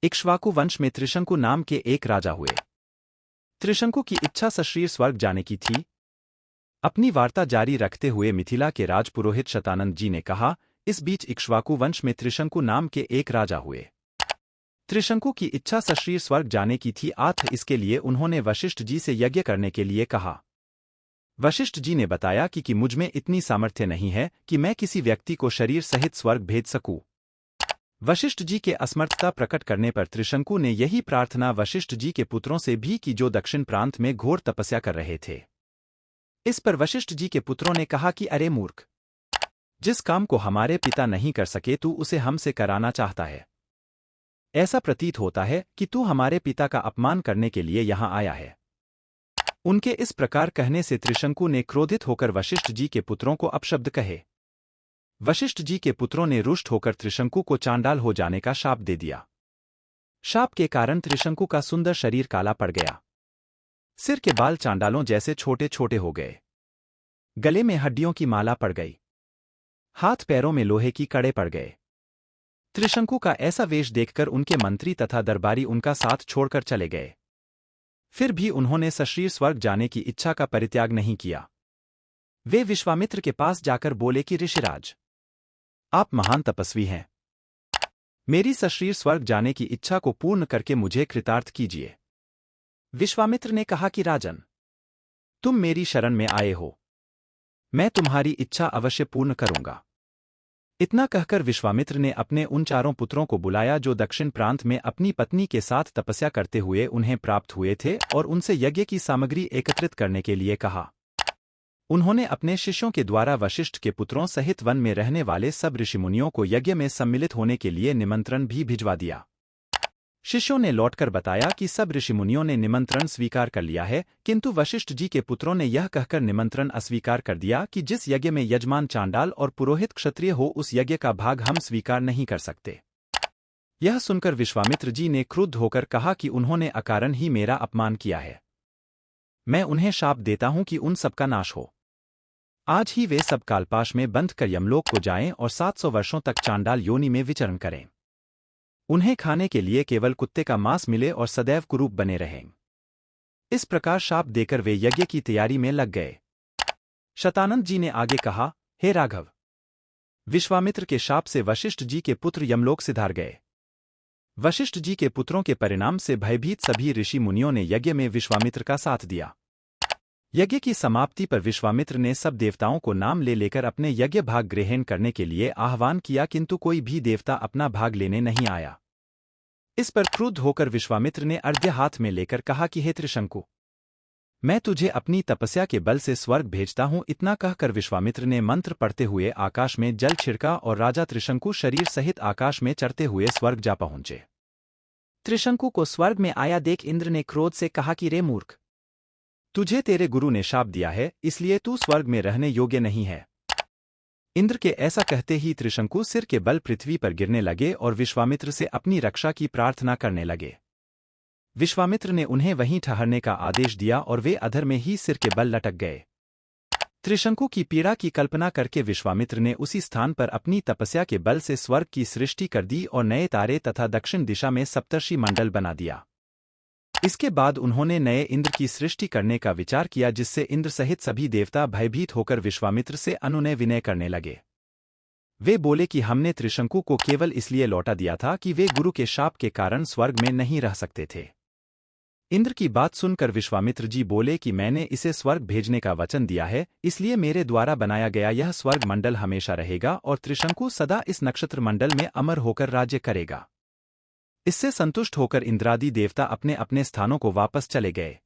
इक्ष्वाकु वंश में त्रिशंकु नाम के एक राजा हुए। त्रिशंकु की इच्छा सशरीर स्वर्ग जाने की थी। अपनी वार्ता जारी रखते हुए मिथिला के राजपुरोहित शतानंद जी ने कहा, इस बीच इक्ष्वाकु वंश में त्रिशंकु नाम के एक राजा हुए। त्रिशंकु की इच्छा सशरीर स्वर्ग जाने की थी, इसके लिए उन्होंने वशिष्ठ जी से यज्ञ करने के लिए कहा। वशिष्ठ जी ने बताया कि मुझमें इतनी सामर्थ्य नहीं है कि मैं किसी व्यक्ति को शरीर सहित स्वर्ग भेज सकूं। वशिष्ठ जी के असमर्थता प्रकट करने पर त्रिशंकु ने यही प्रार्थना वशिष्ठ जी के पुत्रों से भी की जो दक्षिण प्रांत में घोर तपस्या कर रहे थे। इस पर वशिष्ठ जी के पुत्रों ने कहा कि अरे मूर्ख, जिस काम को हमारे पिता नहीं कर सके तू उसे हमसे कराना चाहता है। ऐसा प्रतीत होता है कि तू हमारे पिता का अपमान करने के लिए यहां आया है। उनके इस प्रकार कहने से त्रिशंकु ने क्रोधित होकर वशिष्ठ जी के पुत्रों को अपशब्द कहे। वशिष्ठ जी के पुत्रों ने रुष्ट होकर त्रिशंकु को चांडाल हो जाने का शाप दे दिया। शाप के कारण त्रिशंकु का सुंदर शरीर काला पड़ गया। सिर के बाल चांडालों जैसे छोटे छोटे हो गए। गले में हड्डियों की माला पड़ गई। हाथ पैरों में लोहे की कड़े पड़ गए। त्रिशंकु का ऐसा वेश देखकर उनके मंत्री तथा दरबारी उनका साथ छोड़कर चले गए। फिर भी उन्होंने सशरीर स्वर्ग जाने की इच्छा का परित्याग नहीं किया। वे विश्वामित्र के पास जाकर बोले कि ऋषिराज, आप महान तपस्वी हैं। मेरी सशरीर स्वर्ग जाने की इच्छा को पूर्ण करके मुझे कृतार्थ कीजिए। विश्वामित्र ने कहा कि राजन, तुम मेरी शरण में आए हो, मैं तुम्हारी इच्छा अवश्य पूर्ण करूंगा। इतना कहकर विश्वामित्र ने अपने उन चारों पुत्रों को बुलाया जो दक्षिण प्रांत में अपनी पत्नी के साथ तपस्या करते हुए उन्हें प्राप्त हुए थे और उनसे यज्ञ की सामग्री एकत्रित करने के लिए कहा। उन्होंने अपने शिष्यों के द्वारा वशिष्ठ के पुत्रों सहित वन में रहने वाले सब ऋषिमुनियों को यज्ञ में सम्मिलित होने के लिए निमंत्रण भी भिजवा दिया। शिष्यों ने लौटकर बताया कि सब ऋषिमुनियों ने निमंत्रण स्वीकार कर लिया है, किंतु वशिष्ठ जी के पुत्रों ने यह कहकर निमंत्रण अस्वीकार कर दिया कि जिस यज्ञ में यजमान चांडाल और पुरोहित क्षत्रिय हो उस यज्ञ का भाग हम स्वीकार नहीं कर सकते। यह सुनकर विश्वामित्र जी ने क्रुद्ध होकर कहा कि उन्होंने अकारण ही मेरा अपमान किया है। मैं उन्हें शाप देता हूं कि उन सबका नाश हो। आज ही वे सब कालपाश में बंध कर यमलोक को जाएं और 700 वर्षों तक चांडाल योनि में विचरण करें। उन्हें खाने के लिए केवल कुत्ते का मांस मिले और सदैव कुरूप बने रहें। इस प्रकार शाप देकर वे यज्ञ की तैयारी में लग गए। शतानंद जी ने आगे कहा, हे राघव, विश्वामित्र के शाप से वशिष्ठ जी के पुत्र यमलोक सिधार गए। वशिष्ठ जी के पुत्रों के परिणाम से भयभीत सभी ऋषि मुनियों ने यज्ञ में विश्वामित्र का साथ दिया। यज्ञ की समाप्ति पर विश्वामित्र ने सब देवताओं को नाम ले लेकर अपने यज्ञ भाग ग्रहण करने के लिए आह्वान किया, किंतु कोई भी देवता अपना भाग लेने नहीं आया। इस पर क्रुद्ध होकर विश्वामित्र ने अर्घ्य हाथ में लेकर कहा कि हे त्रिशंकु, मैं तुझे अपनी तपस्या के बल से स्वर्ग भेजता हूं। इतना कहकर विश्वामित्र ने मंत्र पढ़ते हुए आकाश में जल छिड़का और राजा त्रिशंकु शरीर सहित आकाश में चढ़ते हुए स्वर्ग जा पहुंचे। त्रिशंकु को स्वर्ग में आया देख इंद्र ने क्रोध से कहा कि रे मूर्ख, तुझे तेरे गुरु ने शाप दिया है, इसलिए तू स्वर्ग में रहने योग्य नहीं है। इंद्र के ऐसा कहते ही त्रिशंकु सिर के बल पृथ्वी पर गिरने लगे और विश्वामित्र से अपनी रक्षा की प्रार्थना करने लगे। विश्वामित्र ने उन्हें वहीं ठहरने का आदेश दिया और वे अधर में ही सिर के बल लटक गए। त्रिशंकु की पीड़ा की कल्पना करके विश्वामित्र ने उसी स्थान पर अपनी तपस्या के बल से स्वर्ग की सृष्टि कर दी और नए तारे तथा दक्षिण दिशा में सप्तर्षि मंडल बना दिया। इसके बाद उन्होंने नए इंद्र की सृष्टि करने का विचार किया, जिससे इंद्र सहित सभी देवता भयभीत होकर विश्वामित्र से अनुनय विनय करने लगे। वे बोले कि हमने त्रिशंकु को केवल इसलिए लौटा दिया था कि वे गुरु के शाप के कारण स्वर्ग में नहीं रह सकते थे। इंद्र की बात सुनकर विश्वामित्र जी बोले कि मैंने इसे स्वर्ग भेजने का वचन दिया है, इसलिए मेरे द्वारा बनाया गया यह स्वर्ग मंडल हमेशा रहेगा और त्रिशंकु सदा इस नक्षत्र मंडल में अमर होकर राज्य करेगा। इससे संतुष्ट होकर इंद्रादि देवता अपने अपने स्थानों को वापस चले गए।